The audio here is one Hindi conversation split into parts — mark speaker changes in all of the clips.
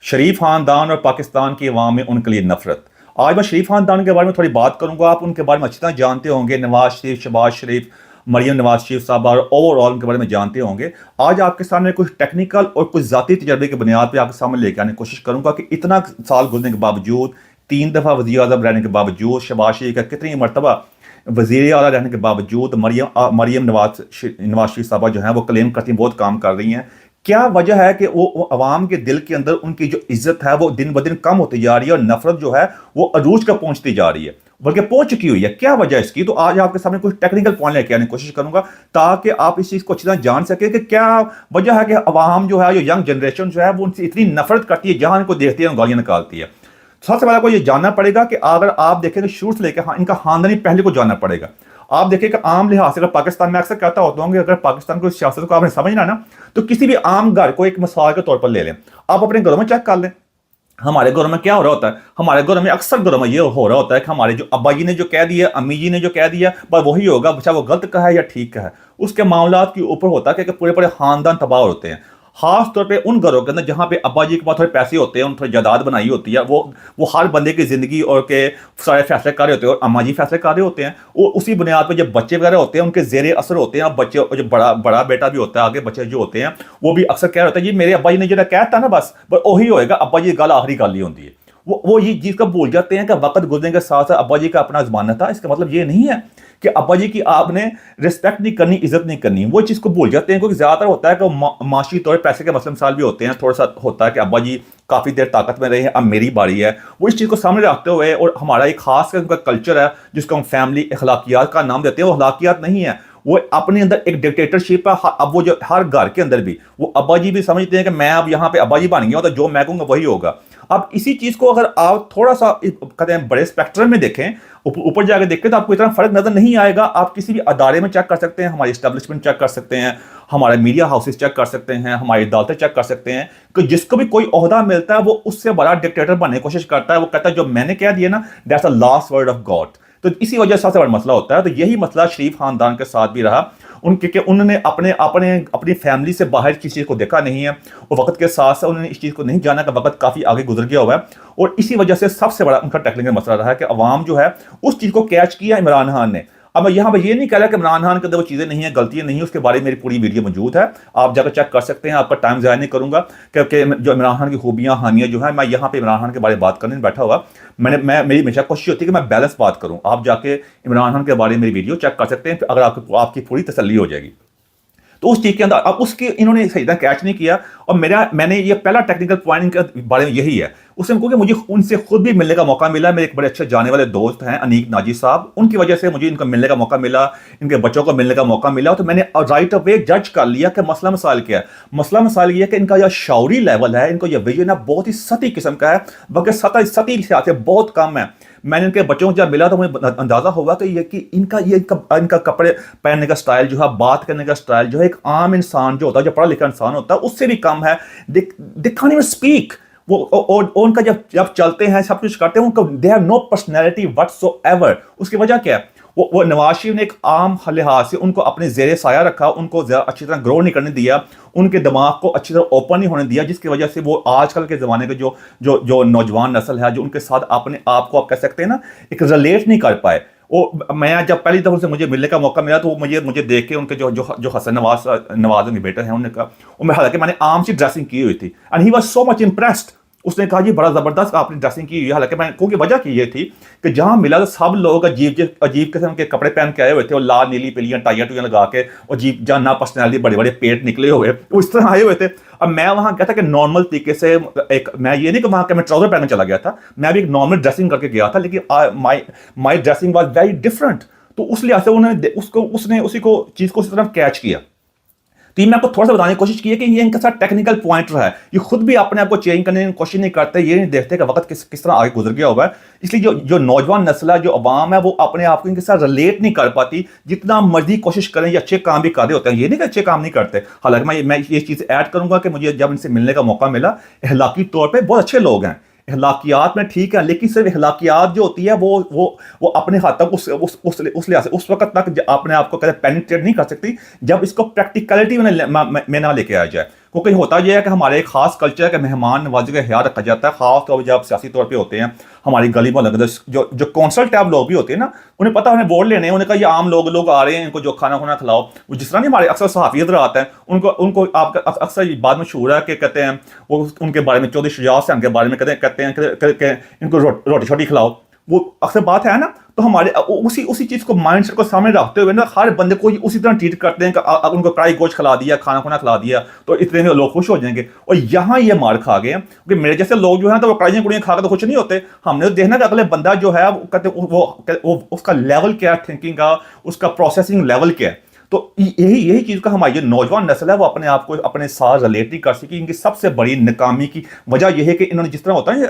Speaker 1: शरीफ खानदान और पाकिस्तान की अवाम में उनके लिए नफरत। आज मैं शरीफ खानदान के बारे में थोड़ी बात करूंगा। आप उनके बारे में अच्छी तरह जानते होंगे, नवाज शरीफ, शहबाज शरीफ, मरियम नवाज शरीफ साहब, और ओवरऑल उनके बारे में जानते होंगे। आज आपके सामने कुछ टेक्निकल और कुछ ज़ाती तजर्बे की बुनियाद पर आपके सामने लेकर आने की कोशिश करूंगा कि इतना साल गुजरने के बावजूद, 3 दफ़ा वज़ीर आज़म रहने के बावजूद, शहबाज शरीफ का कितनी मरतबा वज़ीर आला रहने के बावजूद मरियम नवाज शरीफ साहबा जो है वो क्लेम करती हैं बहुत काम कर रही हैं। क्या वजह है कि वो अवाम के दिल के अंदर उनकी जो इज्जत है वो दिन ब दिन कम होती जा रही है और नफरत जो है वो अरूज का पहुंचती जा रही है, बल्कि पहुंच चुकी हुई है। क्या वजह है इसकी? तो आज आपके सामने कुछ टेक्निकल पॉइंट लेके आने की कोशिश करूंगा ताकि आप इस चीज़ को अच्छी तरह जान सके कि क्या वजह है कि अवाम जो है, जो यंग जनरेशन जो है वो उनसे इतनी नफरत करती है, जहां इनको देखती है गालियां निकालती है। सबसे पहले आपको ये जानना पड़ेगा कि अगर आप देखेंगे शुरू से लेकर इनका खानदानी पहले को जानना पड़ेगा। आप देखिए कि आम लिहाज से अगर पाकिस्तान में अक्सर कहता होता हूँ कि अगर पाकिस्तान को सियासत को आपने समझना ना, तो किसी भी आम घर को एक मिसाल के तौर पर ले लें। आप अपने घरों में चेक कर लें, हमारे घरों में क्या हो रहा होता है। हमारे घरों में अक्सर घरों में ये हो रहा होता है कि हमारे जो अब्बा जी ने जो कह दिया, अम्मी जी ने जो कह दिया, बस वही होगा, चाहे वो गलत कहा है या ठीक कहा है। उसके मामलात के ऊपर होता है कि पूरे पूरे खानदान तबाह होते हैं। खास तौर पे उन घरों के अंदर जहाँ पे अब्बा जी के पास थोड़े पैसे होते हैं, उन थोड़ी जायदाद बनाई होती है, वो हर बंदे की ज़िंदगी और के सारे फैसले कर रहे होते हैं, और अम्मा जी फैसले कर रहे होते हैं। वो उसी बुनियाद पे जब बच्चे वगैरह होते हैं उनके जेर असर होते हैं। अब बच्चे जो बड़ा बेटा भी होता है, आगे बच्चे जो होते हैं वो भी अक्सर कह रहे होते हैं जी मेरे अब्बा जी ने जो कहता ना बस वही होएगा, अब्बा जी गल आखिरी गल ही होती है। वो ये चीज़ का भूल जाते हैं कि वक्त गुजरने के साथ साथ अब्बा जी का अपना ज़माना था। इसका मतलब ये नहीं है कि अब्बा जी की आपने रिस्पेक्ट नहीं करनी, इज्जत नहीं करनी। वो चीज़ को भूल जाते हैं, क्योंकि ज़्यादातर होता है कि माशी तौर पर पैसे के मसले मसाइल भी होते हैं। थोड़ा सा होता है कि अब्बा जी काफ़ी देर ताकत में रहे हैं, अब मेरी बारी है। वो इस चीज़ को सामने रखते हुए, और हमारा एक खास उनका कल्चर है जिसको हम फैमिली अखलाकियात का नाम देते हैं, वो अखलाकियात नहीं है, वो अपने अंदर एक डिक्टेटरशिप है। अब वो जो हर घर के अंदर भी वो अब्बा जी भी समझते हैं कि मैं अब यहाँ पे अब्बा जी बन गया हूं, तो जो मैं कहूँगा वही होगा। अब इसी चीज़ को अगर आप थोड़ा सा कहते हैं बड़े स्पेक्ट्रम में देखें, ऊपर जाकर देखें, तो आपको इतना फर्क नजर नहीं आएगा। आप किसी भी अदारे में चेक कर सकते हैं, हमारी इस्टेब्लिशमेंट चेक कर सकते हैं, हमारे मीडिया हाउसेस चेक कर सकते हैं, हमारी अदालतें चेक कर सकते हैं कि जिसको भी कोई ओहदा मिलता है वो उससे बड़ा डिक्टेटर बनने की कोशिश करता है। वो कहता है जो मैंने कह दिया ना, that's the last word of God. तो इसी वजह से सबसे बड़ा मसला होता है। तो यही मसला शरीफ खानदान के साथ भी रहा उनके, कि उन्होंने अपनी फैमिली से बाहर किसी चीज़ को देखा नहीं है, और वक्त के साथ साथ उन्होंने इस चीज़ को नहीं जाना कि वक्त काफ़ी आगे गुजर गया हुआ है। और इसी वजह से सबसे बड़ा उनका टैकलिंग का मसला रहा है कि अवाम जो है उस चीज़ को कैच किया इमरान खान ने। अब मैं यहाँ पर ये नहीं कह रहा कि इमरान खान के अंदर वो चीज़ें नहीं है, गलतियाँ नहीं है, उसके बारे में मेरी पूरी वीडियो मौजूद है, आप जाकर चेक कर सकते हैं। आपका टाइम ज़ाया नहीं करूँगा, क्योंकि जो इमरान खान की खूबियाँ हानियाँ जो है, मैं यहाँ पे इमरान खान के बारे में बात करने बैठा हुआ। मेरी हमेशा कोशिश होती है कि मैं बैलेंस बात करूँ। आप जाके इमरान खान के बारे में मेरी वीडियो चेक कर सकते हैं, अगर आपकी पूरी तसल्ली हो जाएगी। तो उस चीज़ के अंदर अब उसके इन्होंने सही तरह कैच नहीं किया। और मैंने ये पहला टेक्निकल पॉइंट के बारे में यही है। उसने उनको कि मुझे उनसे खुद भी मिलने का मौका मिला। मेरे एक बड़े अच्छे जाने वाले दोस्त हैं अनीक नाजी साहब, उनकी वजह से मुझे इनको मिलने का मौका मिला, इनके बच्चों को मिलने का मौका मिला। तो मैंने राइट अवे जज कर लिया कि मसला मसाइल क्या है। मसला मसाइल ये है कि इनका यह शौरी लेवल है, इनको यह विजन है, बहुत ही सती किस्म का है, बल्कि सती से बहुत कम है। मैंने इनके बच्चों को जब मिला तो मुझे अंदाजा हुआ कि इनका कपड़े पहनने का स्टाइल जो है, बात करने का स्टाइल जो है, एक आम इंसान जो होता है, जो पढ़ा लिखा इंसान होता है, उससे भी कम है। They can't even speak. वो और उनका जब चलते हैं, सब कुछ करते हैं, उनको they have no personality whatsoever. उसकी वजह क्या है? वो नवाज शरीफ ने एक आम लिहाज से उनको अपने जेर साया रखा, उनको अच्छी तरह ग्रो नहीं करने दिया, उनके दिमाग को अच्छी तरह ओपन नहीं होने दिया, जिसकी वजह से वो आजकल के ज़माने के जो नौजवान नस्ल है, जो उनके साथ अपने आप को आप कह सकते हैं ना, एक रिलेट नहीं कर पाए। मैं जब पहली दफ़ा से मुझे मिलने का मौका मिला, तो मुझे देख के उनके जो हसन नवाज उनके बेटे हैं, उन्होंने कहा, हालांकि मैंने आम सी ड्रेसिंग की हुई थी, and he was so much impressed. उसने कहा जी बड़ा ज़बरदस्त आपने ड्रेसिंग की हुई है। हालांकि मैं क्योंकि वजह की ये थी कि जहाँ मिला तो सब लोग अजीब किस्म के कपड़े पहन के आए हुए थे, और लाल नीली पीलियाँ टाइयाँ टूइयाँ लगा के, और अजीब जहाँ ना पर्सनैलिटी, बड़े बड़े पेट निकले हुए, उस तरह आए हुए थे। अब मैं वहाँ कहता कि नॉर्मल तरीके से मैं ये नहीं कि वहाँ के मैं ट्राउजर पहन चला गया था, मैं भी एक नॉर्मल ड्रेसिंग करके गया था, लेकिन माई ड्रेसिंग वॉज वेरी डिफरेंट। तो उस लिहाज से उसने उसी को चीज़ को उसी तरह कैच किया। तो ये मैं आपको थोड़ा सा बताने की कोशिश की है कि ये इनका साथ टेक्निकल पॉइंट रहा है। ये खुद भी अपने आप को चेंज करने की कोशिश नहीं करते, ये नहीं देखते कि वक्त किस तरह आगे गुजर गया हुआ है। इसलिए जो नौजवान नस्ल है, जो अवाम है, वो अपने आप को इनके साथ रिलेट नहीं कर पाती, जितना मर्जी कोशिश करें। ये अच्छे काम भी कर रहे होते हैं, ये नहीं कि अच्छे काम नहीं करते। हालांकि मैं ये चीज़ ऐड करूंगा कि मुझे जब इनसे मिलने का मौका मिला, अखलाकी तौर पर बहुत अच्छे लोग हैं, अखलाकियात में ठीक है, लेकिन सिर्फ अखलाकियात जो होती है वो अपने हद तक उस लिहाज से उस वक्त तक अपने आप को कहते पेनिट्रेट नहीं कर सकती, जब इसको प्रैक्टिकलिटी में ना लेके आ जाए। क्योंकि होता यह है कि हमारे एक खास कल्चर है कि मेहमान नवाजी का ख्याल रखा जाता है, खास तौर पर जब सियासी तौर पर होते हैं हमारी गली मोहल्ले जो जो कौंसल टैब लोग भी होते हैं ना, उन्हें पता उन्हें वोट लेने हैं, उन्हें कहा ये आम लोग आ रहे हैं, इनको जो खाना खुना खिलाओ। वो जिस तरह नहीं हमारे अक्सर सहाफ़ी हज़रात हैं, उनको उनको आपका अक्सर ये बात मशहूर है कि कहते हैं वो उनके बारे में चौधरी शुजा हुसैन के बारे में कहते हैं कि इनको रोटी छोटी खिलाओ, वो अक्सर बात है ना। तो हमारे उसी चीज़ को माइंड सेट को सामने रखते हुए ना हर बंदे को उसी तरह ट्रीट करते हैं कि अगर उनको कढ़ाई गोश्त खिला दिया, खाना खुना खिला दिया तो इतने में लोग खुश हो जाएंगे। और यहाँ ये मार खा गए हैं क्योंकि मेरे जैसे लोग जो हैं तो वो कढ़ाइयाँ कुड़ियाँ खा कर तो खुश नहीं होते। हमने तो देखना कि अगले बंदा जो है वो कहते वो उसका लेवल क्या है थिंकिंग का, उसका प्रोसेसिंग लेवल क्या है। तो यही चीज़ का हमारी जो नौजवान नस्ल है वो अपने आप को अपने साथ रिलेट नहीं कर सकी। इनकी सबसे बड़ी नाकामी की वजह यह है कि इन्होंने जिस तरह होता है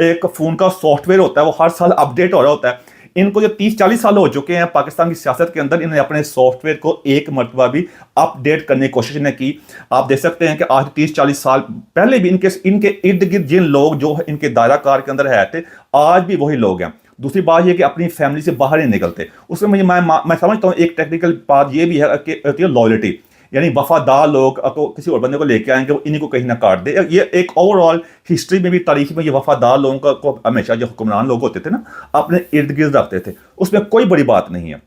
Speaker 1: एक फ़ोन का सॉफ्टवेयर होता है वो हर साल अपडेट हो रहा होता है, इनको जो 30-40 साल हो चुके हैं पाकिस्तान की सियासत के अंदर, इन्होंने अपने सॉफ्टवेयर को एक मरतबा भी अपडेट करने की कोशिश नहीं की। आप देख सकते हैं कि आज 30-40 साल पहले भी इनके इर्द गिर्द जिन लोग जो इनके दायरा कार के अंदर है थे, आज भी वही लोग हैं। दूसरी बात यह कि अपनी फैमिली से बाहर नहीं निकलते। उसमें मुझे मैं समझता हूँ एक टेक्निकल बात यह भी है कि लॉयल्टी, यानी वफादार लोग किसी और बंदे को लेके आएंगे वो इन्हीं को कहीं ना काट दे। ये एक ओवरऑल हिस्ट्री में भी, तारीख में, ये वफादार लोगों को हमेशा जो हुक्मरान लोग होते थे ना अपने इर्द गिर्द रखते थे, उसमें कोई बड़ी बात नहीं है।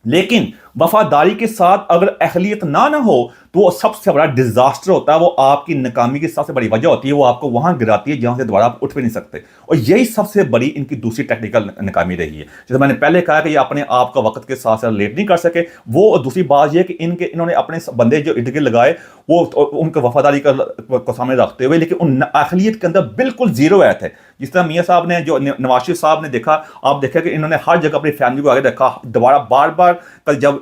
Speaker 1: लेकिन वफादारी के साथ अगर अहलियत ना हो तो वो सबसे बड़ा डिजास्टर होता है, वो आपकी नाकामी की सबसे बड़ी वजह होती है, वो आपको वहां गिराती है जहां से दोबारा आप उठ भी नहीं सकते। और यही सबसे बड़ी इनकी दूसरी टेक्निकल नाकामी रही है। जैसे मैंने पहले कहा कि ये अपने आप का वक्त के साथ साथ रिलेट नहीं कर सके वो, और दूसरी बात यह कि इन्होंने अपने बंदे जो इर्द गिर्द लगाए वो उनके वफादारी को सामने रखते हुए लेकिन उन अहलियत के अंदर बिल्कुल जीरो आए थे। जिस तरह मियाँ साहब ने, जो नवाज शरीफ साहब ने देखा, आप देखा कि इन्होंने हर जगह अपनी फैमिली को आगे रखा, दोबारा बार बार कल जब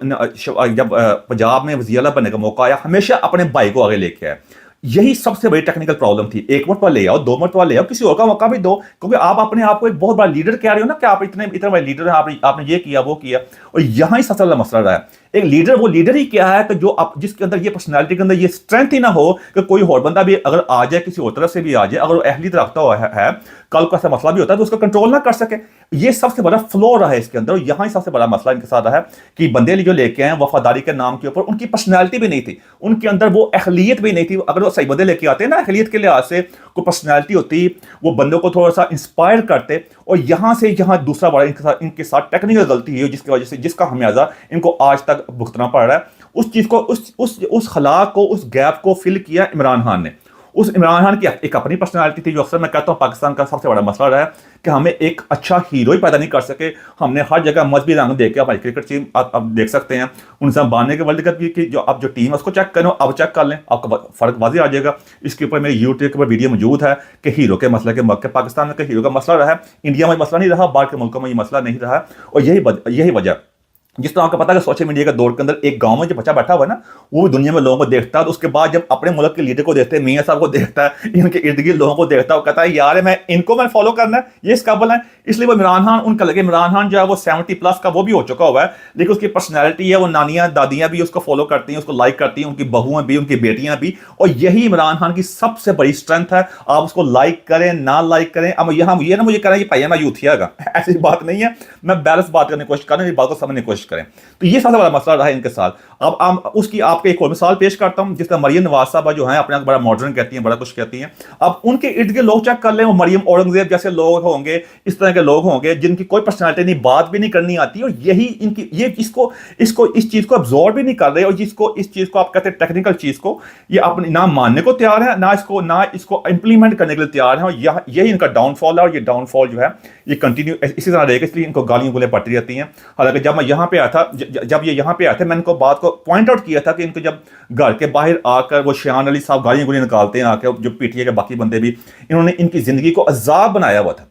Speaker 1: पंजाब में वज़ीर आला बनने का मौका आया हमेशा अपने भाई को आगे लेके आए। यही सबसे बड़ी टेक्निकल प्रॉब्लम थी। एक मरतबा ले आओ, 2 मरतबा ले आओ, किसी और का मौका भी दो, क्योंकि आप अपने आप को एक बहुत बड़ा लीडर कह रहे हो ना कि आप इतने बड़े लीडर हैं, आपने ये किया वो किया। और यहाँ ही सबसे बड़ा मसला रहा है। एक लीडर वो लीडर ही क्या है कि जो जिसके अंदर ये पर्सनैलिटी के अंदर ये स्ट्रेंथ ही ना हो कि कोई और बंदा भी अगर आ जाए, किसी और तरफ से भी आ जाए, अगर वो अहलियत रखता हुआ है कल को ऐसा मसला भी होता है तो उसको कंट्रोल ना कर सके। ये सबसे बड़ा फ्लॉ रहा है इसके अंदर। और यहाँ ही सबसे बड़ा मसला इनके साथ रहा है कि बंदे जो लेके आए वफादारी के नाम के ऊपर, उनकी पर्सनैलिटी भी नहीं थी, उनके अंदर वो अहलियत भी नहीं थी। अगर वो सही बंदे लेके आते ना अहलियत के लिहाज से, कोई पर्सनैलिटी होती, वो बंदों को थोड़ा सा इंस्पायर करते। और यहाँ से यहाँ दूसरा बड़ा इनके साथ टेक्निकल गलती है जिसकी वजह से जिसका हमेशा इनको आज तक भुगतना पड़ रहा है। उस चीज़ को, उस खला को, उस गैप को फिल किया इमरान खान ने। उस इमरान खान की एक अपनी पर्सनालिटी थी जो अक्सर मैं कहता हूँ पाकिस्तान का सबसे बड़ा मसला रहा है कि हमें एक अच्छा हीरो ही पैदा नहीं कर सके। हमने हर जगह मजहबी रंग देख के, हमारी क्रिकेट टीम आप देख सकते हैं, उनसे बांधने के वर्ल्ड कप की जो अब जो टीम है उसको चेक करो, अब चेक कर लें, आपका फ़र्क वाज़ी आ जाएगा। इसके ऊपर मेरे यूट्यूब के ऊपर वीडियो मौजूद है कि हीरो के मसले के मौके पाकिस्तान में हीरो का मसला रहा है, इंडिया में मसला नहीं रहा, बाहर के मुल्कों में ये मसला नहीं रहा। और यही वजह, जिस तरह आपको पता है कि सोशल मीडिया के दौर के अंदर एक गांव में जो बच्चा बैठा हुआ है ना, वो भी दुनिया में लोगों को देखता है, तो उसके बाद जब अपने मुल्क के लीडर को देखते हैं, मियाँ साहब को देखता है, इनके इर्द गिर्द लोगों को देखता है, वो कहता है यार मैं फॉलो करना है, ये इस काबिल है। इसलिए वो इमरान खान उनका लगे, इमरान खान जो है वो 70+ का वो भी हो चुका हुआ है, लेकिन उसकी पर्सनैलिटी है, वो नानियाँ दादियाँ भी उसको फॉलो करती हैं, उसको लाइक करती हैं, उनकी बहुएं भी, उनकी बेटियाँ भी। और यही इमरान खान की सबसे बड़ी स्ट्रेंथ है। आप उसको लाइक करें ना लाइक करें, अब यहाँ ये ना मुझे कह रहा है ये भैया मैं यूथिया का, ऐसी बात नहीं है। मैं बैलेंस बात करने की कोशिश करें, बात को समझने की कोशिश करें। तो ये सबसे बड़ा मसला रहा है इनके साथ। अब उसकी आपके एक और मिसाल पेश करता हूं, जिस तरह मरियम नवाज साहब जो हैं अपने आप बड़ा मॉडर्न कहती हैं, बड़ा कुछ कहती हैं। अब उनके इर्द गिर्द लोग चेक कर लें, वो मरियम औरंगजेब जैसे लोग होंगे, इस तरह के लोग होंगे जिनकी कोई पर्सनैलिटी नहीं, बात भी नहीं करनी आती, और यही इनकी ये इस चीज़ को अब्जॉर्ब भी नहीं कर रहे। और इस चीज़ को आप कहते हैं टेक्निकल चीज़ को, ये अपनी ना मानने को तैयार है, ना इसको इंप्लीमेंट करने के लिए तैयार है। और यही इनका डाउनफॉल है। और ये डाउनफॉल जो है ये कंटिन्यू इसी तरह रहेगा, इसलिए इनको गालियाँ गुलें पड़ती रहती हैं। हालांकि जब मैं यहाँ पे आया था, जब ये यहाँ पे आए थे, मैंने इनको बात को पॉइंट आउट किया था कि इनको जब घर के बाहर आकर वो शान अली साहब गालियाँ गुलियाँ निकालते हैं आके, जो पीटीए के बाकी बंदे भी, इन्होंने इनकी जिंदगी को अजाब बनाया हुआ था।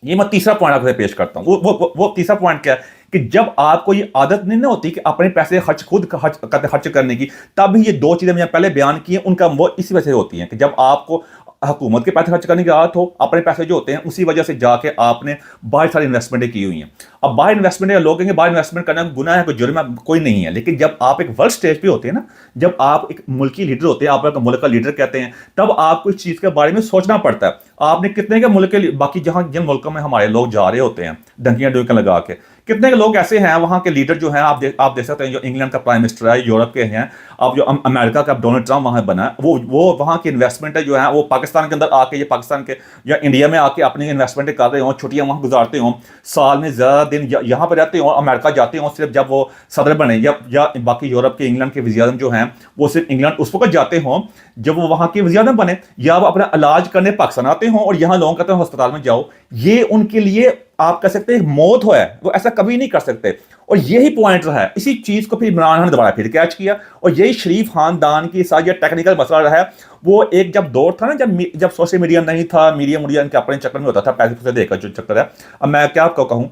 Speaker 1: ये मैं तीसरा पॉइंट आपसे पेश करता हूँ। वो तीसरा पॉइंट क्या है कि जब आपको ये आदत नहीं ना होती कि अपने पैसे खर्च करने की, तब ये 2 चीज़ें मैंने पहले बयान की हैं, उनका वो इसी वजह से होती हैं कि जब आपको हुकूमत के पैसे खर्च करने की आदत हो, अपने पैसे जो होते हैं उसी वजह से जाके आपने बाहर सारी इन्वेस्टमेंटें की हुई हैं। अब बाहर इन्वेस्टमेंट लोग कहेंगे बाहर इन्वेस्टमेंट करना गुनाह है, कोई जुर्म है, कोई नहीं है। लेकिन जब आप एक वर्ल्ड स्टेज पे होते हैं ना, जब आप एक मुल्की लीडर होते हैं, आप अपने मुल्क का लीडर कहते हैं, तब आपको इस चीज़ के बारे में सोचना पड़ता है। आपने कितने के मुल्क के बाकी जिन मुल्कों में हमारे लोग जा रहे होते हैं डंकियाँ डुकियाँ लगा के, कितने लोग ऐसे हैं वहाँ के लीडर जो हैं, आप देख सकते हैं, जो इंग्लैंड का प्राइम मिनिस्टर है, यूरोप के हैं, अब जो अमेरिका का डोनाल्ड ट्रम्प वहाँ बना है, वो वहाँ की इन्वेस्टमेंट है जो है वो पाकिस्तान के अंदर आके, ये पाकिस्तान के या इंडिया में आके अपनी इन्वेस्टमेंट कर रहे हों, छुट्टियाँ वहाँ गुजारते हों, साल में ज़्यादा दिन यहाँ पर रहते हों, अमेरिका जाते हों सिर्फ जब वो सदर बने, या बाकी यूरोप के, इंग्लैंड के वज़ीर आज़म जो हैं वो सिर्फ इंग्लैंड उस वक्त जाते हों जब वो वहाँ के वज़ीर आज़म बने, या वो अपना इलाज करने पाकिस्तान आते हों और यहाँ लोगों कहते हैं अस्पताल में जाओ। ये उनके लिए आप कह सकते हैं मौत हो है, वो ऐसा कभी नहीं कर सकते। और यही पॉइंट रहा है, इसी चीज को फिर इमरान खान ने दोबारा फिर कैच किया, और यही शरीफ खानदान की साथ ये टेक्निकल मसला रहा है। वो एक जब दौर था ना, जब सोशल मीडिया नहीं था, मीडिया इनके अपने चक्कर में होता था, पैसे पैसे देकर जो चक्कर है। अब मैं क्या आपको कहूँ,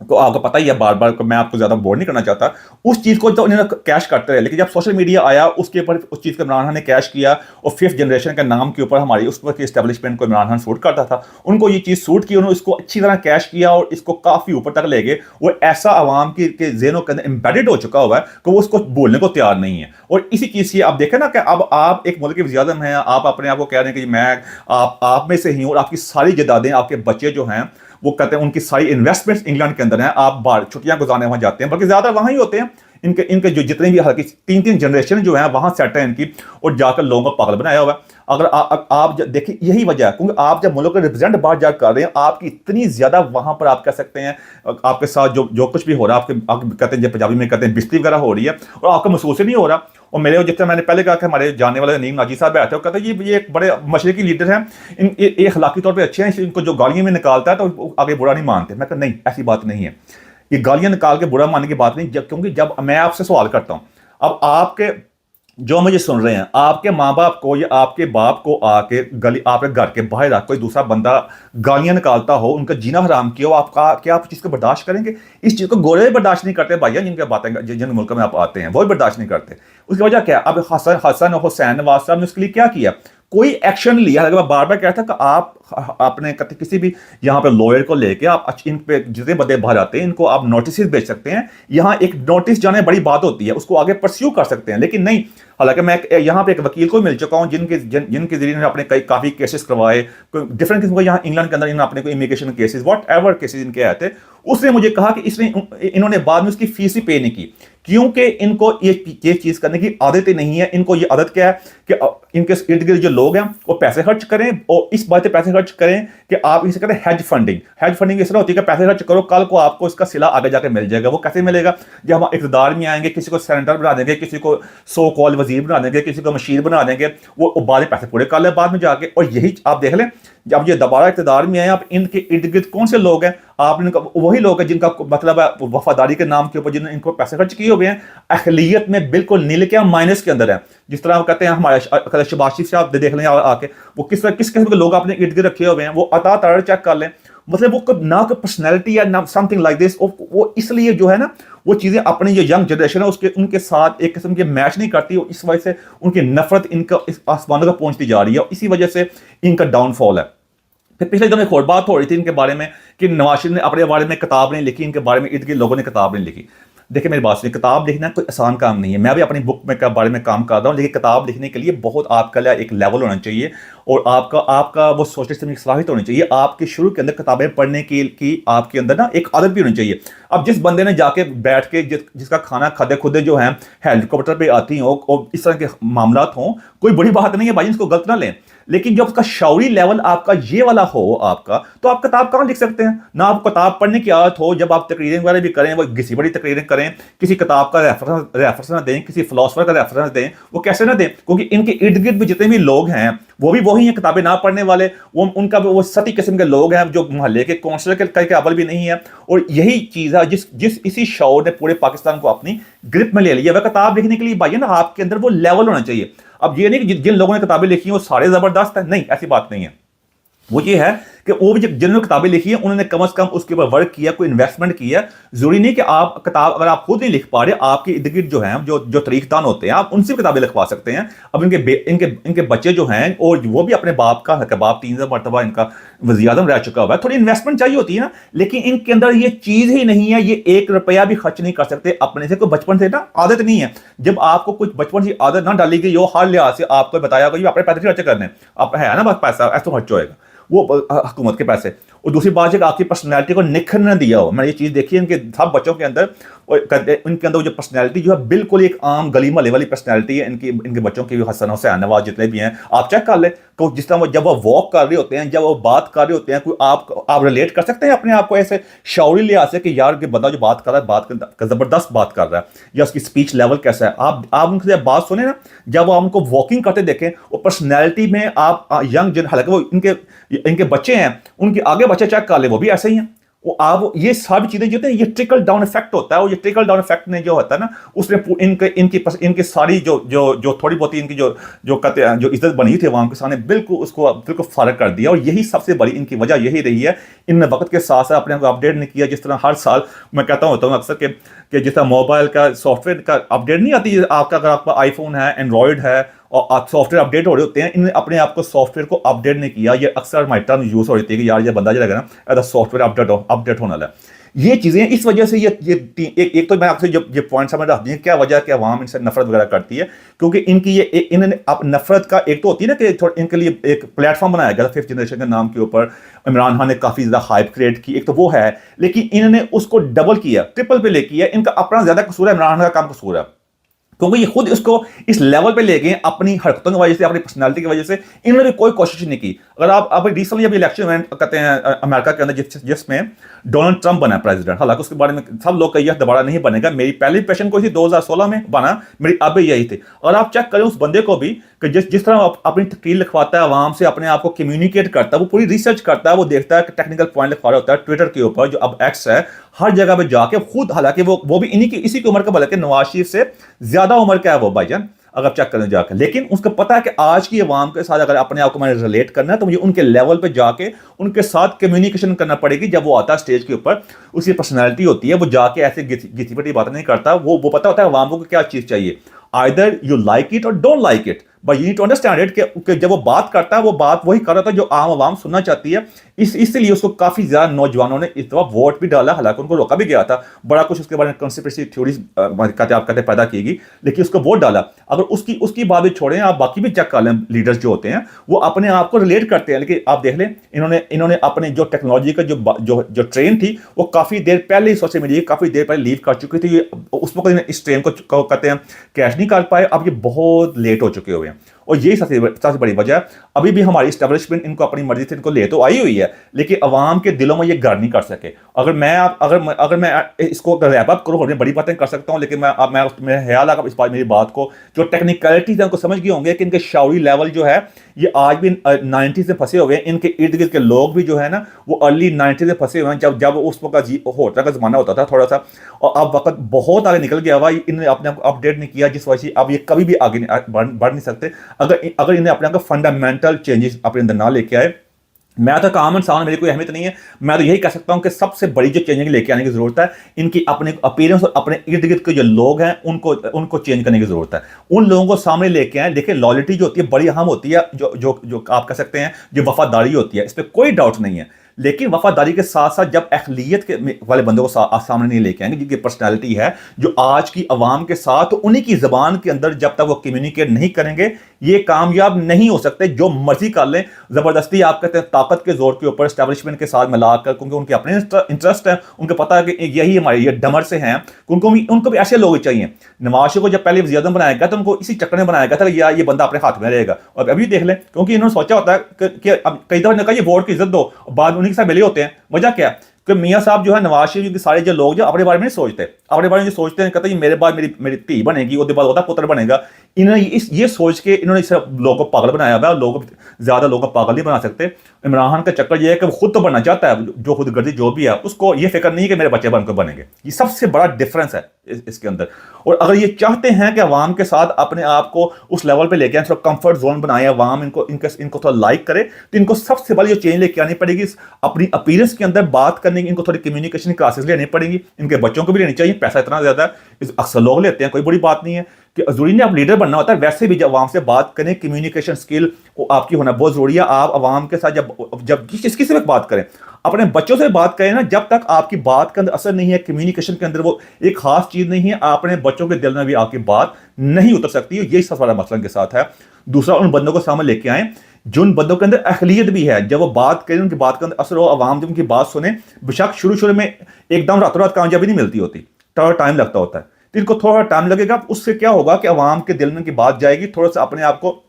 Speaker 1: तो आपको पता ही है, बार बार मैं आपको ज्यादा बोर नहीं करना चाहता, उस चीज को तो उन्होंने कैश करते रहे, लेकिन जब सोशल मीडिया आया उसके ऊपर उस चीज को इमरान खान ने कैश किया, और फिफ्थ जनरेशन के नाम के ऊपर हमारी उस वक्त की एस्टेब्लिशमेंट को इमरान खान सूट करता था, उनको ये चीज सूट की, उन्होंने इसको अच्छी तरह कैश किया और इसको काफी ऊपर तक ले गए। वो ऐसा आवाम के ज़हनों के अंदर एम्बेडेड हो चुका हुआ है कि वो उसको बोलने को तैयार नहीं है। और इसी चीज से आप देखें ना कि अब आप एक मुल्क के वज़ीर-ए-आज़म हैं, आप अपने आप को कह रहे हैं कि मैं आप में से ही हूं, और आपकी सारी जायदादें, आपके बच्चे जो हैं वो कहते हैं उनकी सारी इन्वेस्टमेंट्स इंग्लैंड के अंदर हैं, आप बाहर छुट्टियां गुजारने वहां जाते हैं, बल्कि ज्यादा वहां ही होते हैं। इनके जो जितने भी हल्की तीन जनरेशन जो है वहां सेट है इनकी, और जाकर लोगों को पागल बनाया हुआ है। अगर आप देखिए यही वजह है, क्योंकि आप जब मुल्क को रिप्रेजेंट बाहर जाकर कर रहे हैं, आपकी इतनी ज्यादा वहां पर आप कह सकते हैं आपके साथ जो कुछ भी हो रहा है, आप कहते हैं जब पंजाबी में कहते हैं बिस्ती वगैरह हो रही है, और आपका महसूस ही नहीं हो रहा। और मेरे जितना मैंने पहले कहा कि हमारे जानने वाले नईम नाजी साहब बैठे, कहते हैं ये एक बड़े मशरकी लीडर हैं, ये अखलाकी तौर पर अच्छे हैं, इनको जो गालियां में निकालता है तो आगे बुरा नहीं मानते। मैं कहता नहीं, ऐसी बात नहीं है, ये गालियां निकाल के बुरा मानने की बात नहीं। क्योंकि जब मैं आपसे सवाल करता हूं, अब आपके जो मुझे सुन रहे हैं, आपके माँ बाप को या आपके बाप को आके गली आपके घर के बाहर आके कोई दूसरा बंदा गालियां निकालता हो, उनका जीना हराम किया हो, आपका क्या आप चीज़ को बर्दाश्त करेंगे? इस चीज़ को गोरे बर्दाश्त नहीं करते भाइया, जिनके बातें जिन मुल्क में आप आते हैं वो बर्दाश्त नहीं करते। उसकी वजह क्या है? अब हसन हुसैन नवाज साहब ने उसके लिए क्या किया? कोई एक्शन लिया। मैं बार बार कहता कि आप अपने किसी भी यहाँ पे लॉयर को लेके आप इन पे जितने बंदे बाहर आते हैं इनको आप नोटिस भेज सकते हैं। यहाँ एक नोटिस जाने बड़ी बात होती है, उसको आगे परस्यू कर सकते हैं, लेकिन नहीं। हालांकि मैं यहाँ पे एक वकील को मिल चुका हूँ जिनके जरिए अपने काफ़ी केसेस करवाए, डिफरेंट किस्म के यहाँ इंग्लैंड के अंदर इन्होंने अपने को immigration cases what ever cases इनके आए थे। उसने मुझे कहा कि इन्होंने बाद में उसकी फीस ही पे नहीं की, क्योंकि इनको ये चीज़ करने की आदत ही नहीं है। इनको ये आदत क्या है कि इनके इर्द गिर्द जो लोग हैं वो पैसे खर्च करें, और इस बात पे पैसे खर्च करें कि आप इसे कहते हैं हेज फंडिंग। हेज फंडिंग इस तरह होती है कि पैसे खर्च करो, कल को आपको इसका सिला आगे जाके मिल जाएगा। वो कैसे मिलेगा? जब हम इक़्तिदार में आएंगे, किसी को सेनेटर बना देंगे, किसी को सो कॉल वजीर बना देंगे, किसी को मशीर बना देंगे, वो बाद पैसे पूरे कर ले बाद में जाके। और यही आप देख लें, जब ये दोबारा इक़्तिदार में आए, आप इनके इर्द गिर्द कौन से लोग हैं? आप इनका वही लोग हैं जिनका मतलब है वफादारी के नाम के ऊपर जिन्होंने इनको पैसे खर्च किए हुए हैं, अखिलियत में बिल्कुल नील के माइनस के अंदर है। जिस तरह वो कहते हैं हमारे शहबाज शरीफ साहब देख लें आके, वो किस किस्म के लोग अपने इर्द गिर्द रखे हुए हैं, वो अता तार चेक कर लें। मतलब वो ना कोई पर्सनैलिटी या ना समथिंग लाइक दिस, वो इसलिए जो है ना वो चीज़ें अपनी जो यंग जनरेशन है उनके साथ एक किस्म के मैच नहीं करती, और इस वजह से उनकी नफरत इनका इस आसमानों तक पहुंचती जा रही है, और इसी वजह से इनका डाउनफॉल है। फिर पिछले दिनों एक और बात हो रही थी इनके बारे में कि नवाज शरीफ ने अपने बारे में किताब नहीं लिखी, इनके बारे में इर्द गिर्द लोगों ने किताब नहीं लिखी। देखिए मेरी बात सुनिए, किताब लिखना कोई आसान काम नहीं है। मैं भी अपनी बुक में के बारे में काम कर रहा हूँ, लेकिन किताब लिखने के लिए बहुत आपका लिए एक लेवल होना चाहिए, और आपका वो सोचने समझने की सलाहियत होनी चाहिए। आपके शुरू के अंदर किताबें पढ़ने की आपके अंदर ना एक आदत भी होनी चाहिए। अब जिस बंदे ने जाके बैठ के जिसका खाना खाते खुदे जो है हेलीकॉप्टर पे आती हो और इस तरह के मामला हों, कोई बड़ी बात नहीं है भाई, इसको गलत ना लें, लेकिन जब उसका शौरी लेवल आपका ये वाला हो आपका, तो आप किताब कहाँ लिख सकते हैं? ना आप किताब पढ़ने की आदत हो, जब आप तकरीरें वगैरह भी करें वो घिसी बड़ी तकरीरें करें, किसी किताब का रेफरेंस ना दें, किसी फिलोसफर का रेफरेंस दें, वो कैसे ना दें? क्योंकि इनके इर्द गिर्द भी जितने भी लोग हैं वो भी वही हैं, किताबें ना पढ़ने वाले। उनका वो सती किस्म के लोग हैं जो मोहल्ले के काउंसलर के अव्वल भी नहीं है। और यही चीज़ है जिस इसी शौर ने पूरे पाकिस्तान को अपनी ग्रिप में ले लिया। वह किताब लिखने के लिए भाई ना आपके अंदर वो लेवल होना चाहिए। अब ये नहीं कि जिन लोगों ने किताबें लिखी हैं वो सारे जबरदस्त हैं, नहीं, ऐसी बात नहीं है। वो ये है कि वो भी जिन्होंने किताबें लिखी है उन्होंने कम से कम उसके ऊपर वर्क किया, कोई इन्वेस्टमेंट किया। जरूरी नहीं कि आप किताब अगर आप खुद नहीं लिख पा रहे, आपके इर्द गिर्द जो हैं जो तरीकदान होते हैं, आप उनसे किताबें लिखवा सकते हैं। अब इनके बच्चे जो हैं और वो भी अपने बाप का हक, बाप 3 मरतबा इनका वज़ीर-ए-आज़म रह चुका हुआ है, थोड़ी इन्वेस्टमेंट चाहिए होती है ना, लेकिन इनके अंदर ये चीज़ ही नहीं है। ये 1 रुपया भी खर्च नहीं कर सकते अपने से, कोई बचपन से ना आदत नहीं है। जब आपको कुछ बचपन से आदत ना डाली गई हो, हर लिहाज से आपको बताया गया अपने पैसे खर्च करने, आप है ना बस पैसा ऐसा खर्च होएगा, वो हुकूमत के पैसे, और दूसरी बात है कि आपकी पर्सनैलिटी को निखरने दिया हो। मैंने ये चीज़ देखी है इनके सब बच्चों के अंदर, इनके अंदर जो पर्सनैलिटी जो है बिल्कुल एक आम गली मोहल्ले वाली पर्सनैलिटी है इनके बच्चों की भी। हसन हुसैन नवाज जितने भी हैं आप चेक कर लें, तो जिस तरह जब वो वॉक कर रहे होते हैं, जब वो बात कर रहे होते हैं, कोई आप रिलेट कर सकते हैं अपने आप को ऐसे शौरी लिहाज से कि यार कि बंदा जो बात कर रहा है, बात ज़बरदस्त बात कर रहा है, या उसकी स्पीच लेवल कैसा है। आप उनसे बात सुने ना, जब आप उनको वॉकिंग करते देखें, वो पर्सनैलिटी में आप यंग जन, हालांकि वो इनके बच्चे हैं, उनके आगे बच्चे चेक कर ले वो भी ऐसे ही हैं। वो आप ये सारी चीजें जो होती हैं, ये ट्रिकल डाउन इफेक्ट होता है, और ये ट्रिकल डाउन इफेक्ट ने जो होता है ना, उसने इनकी सारी जो थोड़ी बहुत इनकी जो इज्जत बनी थी आवाम के सामने, बिल्कुल फर्क कर दिया। और यही सबसे बड़ी इनकी वजह यही रही है, इन वक्त के साथ साथ अपने को अपडेट नहीं किया। जिस तरह हर साल मैं कहता होता हूँ अक्सर कि जिस तरह मोबाइल का सॉफ्टवेयर का अपडेट नहीं आती, आपका अगर आपका आईफोन है, एंड्रॉयड है, और सॉफ्टवेयर अपडेट हो रहे होते हैं, इन्होंने अपने आप को सॉफ्टवेयर को अपडेट नहीं किया। ये अक्सर हमारी टर्म यूज हो रही थी कि यार ये बंदा जो रहेगा ना, ऐसा सॉफ्टवेयर अपडेट होने वाला है। ये चीज़ें इस वजह से एक तो मैं आपसे जब ये पॉइंट समझ रख दी क्या वजह है कि अवाम इनसे नफरत वगैरह करती है, क्योंकि इनकी इन्होंने अब नफरत का एक तो होती है ना कि इनके लिए एक प्लेटफॉर्म बनाया गया था 5th जनरेशन के नाम के ऊपर। इमरान खान ने काफ़ी ज़्यादा हाइप क्रिएट की, एक तो वो है, लेकिन इन्होंने उसको डबल किया, ट्रिपल पे ले किया। इनका अपना ज़्यादा कसूर है, इमरान खान का कम कसूर है, क्योंकि ये खुद इसको इस लेवल पे ले गए अपनी हरकतों की वजह से, अपनी पर्सनालिटी की वजह से। इन्होंने भी कोई कोशिश नहीं की। अगर आप रिसेंटली अभी इलेक्शन इवेंट कहते हैं अमेरिका के अंदर, जिसमें डोनाल्ड ट्रंप बना प्रेसिडेंट, हालांकि उसके बारे में सब लोग कही दोबारा नहीं बनेगा। मेरी पहली इंप्रेशन कोई थी 2016 में बना, मेरी अब यही थी। और आप चेक करें उस बंदे को भी कि जिस तरह अपनी तकरीर लिखवाता है, आवाम से अपने आप को कम्युनिकेट करता है, वो पूरी रिसर्च करता है, वो देखता है कि टेक्निकल पॉइंट लिखवा रहा होता है ट्विटर के ऊपर, जो अब एक्स है, हर जगह पे जाके खुद, हालांकि वो भी इसी की उम्र का, बल्कि नवाज शरीफ से ज्यादा उम्र का है वो भाईजान, अगर चेक करने जाकर। लेकिन उसको पता है कि आज की अवाम के साथ अगर अपने आप को मैंने रिलेट करना है, तो मुझे उनके लेवल पे जाके उनके साथ कम्युनिकेशन करना पड़ेगी। जब वो आता है स्टेज के ऊपर, उसकी पर्सनैलिटी होती है, वो जाके ऐसे घिसी पिटी बातें नहीं करता। वो पता होता है अवाम को क्या चीज़ चाहिए। आइदर यू लाइक इट और don't like it, but you need to understand it कि जब वो बात करता है, वो बात वही कर रहा था जो आम आवाम सुनना चाहती है। इसलिए उसको काफ़ी ज़्यादा नौजवानों ने इस दफा वोट भी डाला, हालांकि उनको रोका भी गया था। बड़ा कुछ उसके बारे में कंस्पिरेसी थ्योरीज कहते पैदा की गई, लेकिन उसको वोट डाला। अगर उसकी बात भी छोड़ें, आप बाकी भी चेक कर लें, लीडर्स जो होते हैं वो अपने आप को रिलेट करते हैं। लेकिन आप देख लें, इन्होंने अपने जो टेक्नोलॉजी का जो ट्रेन थी, वो काफ़ी देर पहले ही सोशल मीडिया काफ़ी देर पहले लीव कर चुकी थी। उस वक्त इस ट्रेन को कहते हैं कैश नहीं कर पाए। अब ये बहुत लेट हो चुके हुए हैं, और यही सबसे बड़ी वजह है। अभी भी हमारी एस्टेब्लिशमेंट इनको अपनी मर्जी से इनको ले तो आई हुई है, लेकिन अवाम के दिलों में ये घर नहीं कर सके। अगर मैं इसको रैप अप करूँ, बड़ी बातें कर सकता हूँ, लेकिन मेरा ख्याल है इस बात मेरी बात को, जो टेक्निकलिटीज है उनको समझ गए होंगे कि इनके शौरी लेवल जो है ये आज भी 90s में फंसे हुए हैं। इनके इर्द गिर्द के लोग भी जो है ना, वो अर्ली 90s में फंसे हुए हैं, जब उस वक्त होटल का जमाना होता था थोड़ा सा, और अब वक्त बहुत आगे निकल गया हुआ। इन्होंने अपने आप को अपडेट नहीं किया, जिस वजह से अब ये कभी भी आगे बढ़ नहीं सकते अगर इन्हें अपने आप को फंडामेंटल चेंजेस अपने अंदर ना लेके आए। मैं तो काम इंसान, मेरी कोई अहमियत नहीं है। मैं तो यही कह सकता हूं कि सबसे बड़ी जो चेंजिंग लेके आने की जरूरत है, इनकी अपने अपीयरेंस और अपने इर्द गिर्द के जो लोग हैं उनको चेंज करने की जरूरत है। उन लोगों को सामने लेके आए। देखिए, लॉयल्टी जो होती है बड़ी अहम होती है, जो आप कह सकते हैं जो वफादारी होती है, इस पर कोई डाउट नहीं है। लेकिन वफादारी के साथ साथ जब अखिलियत के वाले बंदों को सामने नहीं लेके आएंगे, जिनकी पर्सनैलिटी है जो आज की अवाम के साथ, तो उन्हीं की जबान के अंदर जब तक वो कम्युनिकेट नहीं करेंगे, ये कामयाब नहीं हो सकते। जो मर्जी कर लें, जबरदस्ती आप कहते हैं ताकत के जोर के ऊपर एस्टेब्लिशमेंट के साथ मिलाकर, क्योंकि उनके अपने इंटरेस्ट है, उनको पता है कि यही हमारे ये डमर से हैं, उनको भी ऐसे लोग चाहिए। नवाज शरीफ को जब पहले वज़ीर आज़म बनाया गया तो उनको इसी चक्कर में बनाया गया था कि यार ये बंदा अपने हाथ में रहेगा। और अभी देख लें, क्योंकि इन्होंने सोचा होता है कि अब कई दफा कहा ये वोट की इज्जत दो, बाद उन्हीं के साथ मिले होते हैं। वजह क्या है कि मियाँ साहब जो है, नवाज शरीफ के सारे जो लोग जो अपने बारे में नहीं सोचते, अपने बारे में जो सोचते हैं, कहते हैं मेरे बाद मेरी धी बनेगी, उसके बाद होता पुत्र बनेगा। इन्होंने ये सोच के इन्होंने इस लोगों को पागल बनाया हुआ है। ज़्यादा लोगों को पागल नहीं बना सकते। इमरान खान का चक्कर ये है कि वो खुद तो बनना चाहता है, जो खुदगर्जी जो भी है, उसको ये फिक्र नहीं है कि मेरे बच्चे बनकर बनेंगे। ये सबसे बड़ा डिफरेंस है इसके अंदर। और अगर ये चाहते हैं कि अवाम के साथ अपने आप को उस लेवल पे लेके आए, थोड़ा कंफर्ट जोन बनाए, अवाम इनको थोड़ा लाइक करे, तो इनको सबसे बड़ी जो चेंज लेके आनी पड़ेगी अपनी अपीयरेंस के अंदर बात करने की। इनको थोड़ी कम्युनिकेशन क्लासेस लेनी पड़ेंगी, इनके बच्चों को भी लेनी चाहिए। पैसा इतना ज्यादा है, अक्सर लोग लेते हैं, कोई बड़ी बात नहीं है कि जरूरी नहीं आप लीडर बनना होता है। वैसे भी जब अवाम से बात करें, कम्युनिकेशन स्किल आपकी होना बहुत जरूरी है। आप अवाम के साथ जब किसी से बात करें, अपने बच्चों से बात करें ना, जब तक आपकी बात के अंदर असर नहीं है, कम्युनिकेशन के अंदर वो एक खास चीज नहीं है, अपने बच्चों के दिल में भी आपकी बात नहीं उतर सकती है। यही सबसे बड़ा मसला के साथ है। दूसरा, उन बंदों को सामने लेके आए जिन बंदों के अंदर अहलियत भी है, जब वो बात करें उनकी बात के अंदर असर हो, आवाम जब उनकी बात सुने, बेशक शुरू शुरू में एकदम रातों रात कामयाबी नहीं मिलती होती, थोड़ा टाइम लगता होता है, तो इनको थोड़ा टाइम लगेगा। उससे क्या होगा कि आवाम के दिल में उनकी बात जाएगी, थोड़ा सा अपने आप को,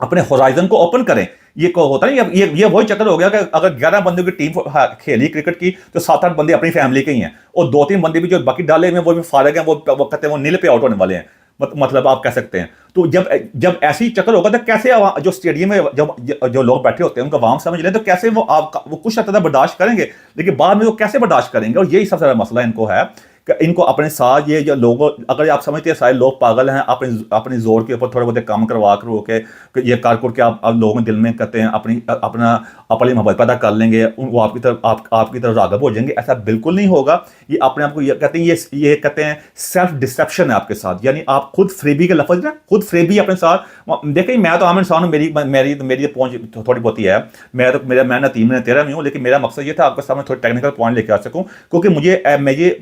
Speaker 1: अपने होराइजन को ओपन करें। ये को होता है ये वही चक्कर हो गया कि अगर 11 बंदों की टीम खेली क्रिकेट की, तो 7-8 बंदे अपनी फैमिली के ही हैं, और 2-3 बंदे भी जो बाकी डाले हुए हैं वो भी फारग हैं, वो कहते हैं वो नील पे आउट होने वाले हैं, मतलब आप कह सकते हैं। तो जब जब ऐसी चक्कर होगा तो कैसे जो स्टेडियम में जब जो लोग बैठे होते हैं उनका आवाम समझ लें, तो कैसे वो कुछ हद तक बर्दाश्त करेंगे, लेकिन बाद में वो कैसे बर्दाश्त करेंगे। और यही सबसे बड़ा मसला इनको है कि इनको अपने साथ ये जो लोगों, अगर आप समझते हैं सारे लोग पागल हैं, अपने जोर के ऊपर थोड़े बहुत काम करवा कर के ये कारकुर के आप लोगों में दिल में कहते हैं अपनी मोहब्बत पैदा कर लेंगे, वो आपकी तरफ राग़िब हो जाएंगे, ऐसा बिल्कुल नहीं होगा। ये अपने आप को ये कहते हैं, ये कहते हैं सेल्फ डिसेप्शन है आपके साथ, यानी आप खुद फ्रेबी के लफ्ज़ ना, खुद फ्रेबी अपने साथ। देखिए मैं तो आम इंसान हूँ, मेरी पहुँच थोड़ी बहुत ही है, मैं ना 3 में 13 में हूँ, लेकिन मेरा मकसद ये था आपके सामने थोड़े टेक्निकल पॉइंट लेके आ सकूँ, क्योंकि मुझे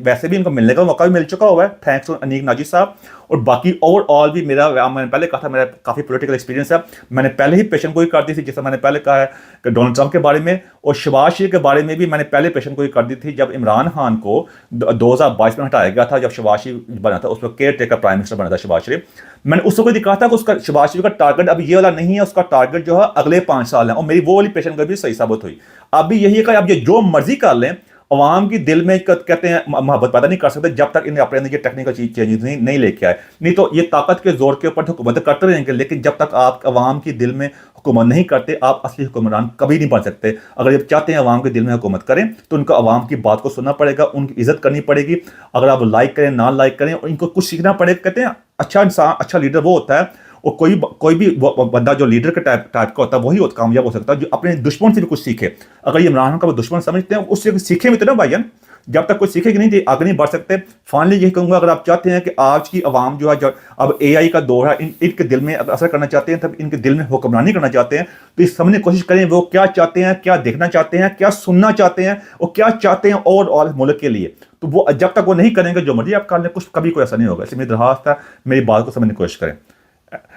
Speaker 1: वैसे भी इनको मिलने का मौका भी मिल चुका हुआ है, थैंक्स टू अनीक नाजी साहब। और बाकी ओवरऑल भी मैंने पहले कहा था, मेरा काफ़ी पॉलिटिकल एक्सपीरियंस है। मैंने पहले ही पेशन गोई कर दी थी, जैसे मैंने पहले कहा है कि डोनाल्ड ट्रंप के बारे में, और शहबाज शरीफ के बारे में भी मैंने पहले पेशन गोई कर दी थी, जब इमरान खान को 2022 में हटाया गया था, जब शहबाज शरीफ बना था, उस वक्त केयर टेकर प्राइम मिनिस्टर बना था शहबाज शरीफ। मैंने उस वक्त कहा था कि उसका शहबाज शरीफ का टारगेट अभी ये वाला नहीं है, उसका टारगेट जो है अगले 5 साल है, और मेरी वो वाली पेशन गोई भी सही साबित हुई। अभी यही है कि आप ये जो मर्जी कर लें, अवाम की दिल में कहते हैं मोहब्बत पैदा नहीं कर सकते जब तक इन्हें अपने अंदर ये टेक्निकल चेंजेस नहीं लेके आए। नहीं तो ये ताकत के जोर के ऊपर हुकूमत करते रहेंगे, लेकिन जब तक आप अवाम की दिल में हुकूमत नहीं करते, आप असली हुक्मरान कभी नहीं बन सकते। अगर आप चाहते हैं अवाम के दिल में हुकूमत करें, तो उनको अवाम की बात को सुनना पड़ेगा, उनकी इज्जत करनी पड़ेगी। अगर आप लाइक करें ना लाइक करें, और इनको कुछ सीखना पड़ेगा। कहते हैं अच्छा इंसान, अच्छा लीडर वो होता है, और कोई भी बंदा जो लीडर के टाइप का होता है, वही कामयाब हो सकता है जो अपने दुश्मन से भी कुछ सीखे। अगर ये इमरान खान का वो दुश्मन समझते हैं, उससे सीखे भी तो ना भाईजान, जब तक कोई सीखेगी नहीं आगे नहीं बढ़ सकते। फाइनली यही कहूँगा, अगर आप चाहते हैं कि आज की आवाम जो है, जो अब AI का दौर है, इनके दिल में असर करना चाहते हैं, तब इनके दिल में हुक्मरानी करना चाहते हैं, तो इस समझने की कोशिश करें वो क्या चाहते हैं, क्या देखना चाहते हैं, क्या सुनना चाहते हैं, और क्या चाहते हैं और मुल्क के लिए। तो वो जब तक वो नहीं करेंगे, जो मर्जी आप कर लें, कुछ कभी कोई ऐसा नहीं होगा। इसलिए मेरी दरख्वास्त है, मेरी बात को समझने की कोशिश करें।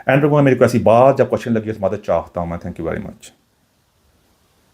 Speaker 1: एंड मेरी को ऐसी बात जब क्वेश्चन लगी, इस बात चाहता हूँ मैं। Thank you very much.